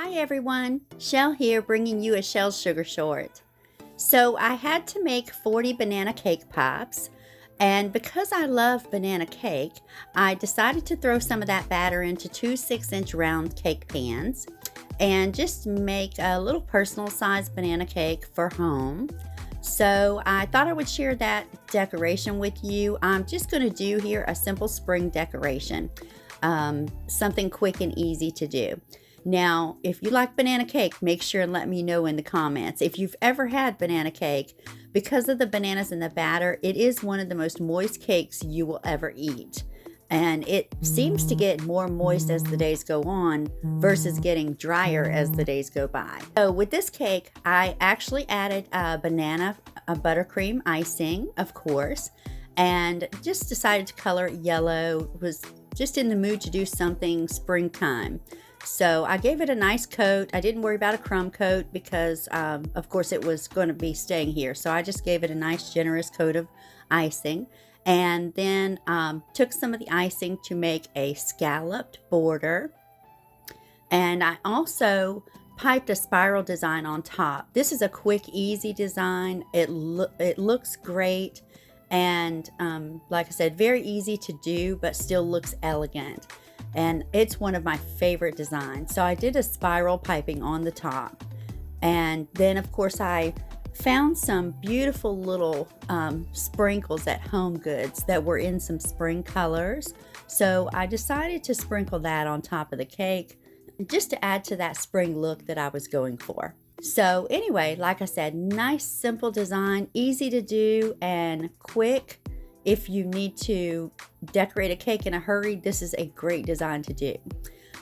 Hi everyone, Shell here bringing you a Shell Sugar Short. So I had to make 40 banana cake pops, and because I love banana cake, I decided to throw some of that batter into two 6-inch round cake pans and just make a little personal size banana cake for home. So I thought I would share that decoration with you. I'm just going to do here a simple spring decoration, something quick and easy to do. Now, if you like banana cake, make sure and let me know in the comments. If you've ever had banana cake, because of the bananas in the batter, it is one of the most moist cakes you will ever eat. And it seems to get more moist as the days go on versus getting drier as the days go by. So with this cake, I actually added a buttercream icing, of course, and just decided to color it yellow. Was just in the mood to do something springtime. So I gave it a nice coat. I didn't worry about a crumb coat because, of course, it was going to be staying here. So I just gave it a nice generous coat of icing. And then took some of the icing to make a scalloped border. And I also piped a spiral design on top. This is a quick, easy design. It looks great. And like I said, very easy to do, but still looks elegant. And it's one of my favorite designs. So I did a spiral piping on the top. And then, of course, I found some beautiful little sprinkles at Home Goods that were in some spring colors. So I decided to sprinkle that on top of the cake just to add to that spring look that I was going for. So anyway, like I said, nice, simple design, easy to do and quick. If you need to decorate a cake in a hurry, this is a great design to do.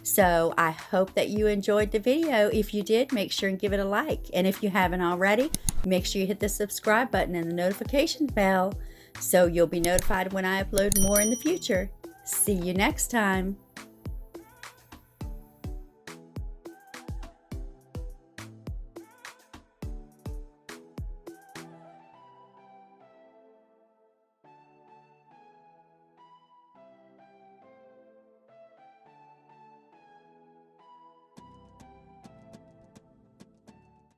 So I hope that you enjoyed the video. If you did, make sure and give it a like. And if you haven't already, make sure you hit the subscribe button and the notification bell so you'll be notified when I upload more in the future. See you next time.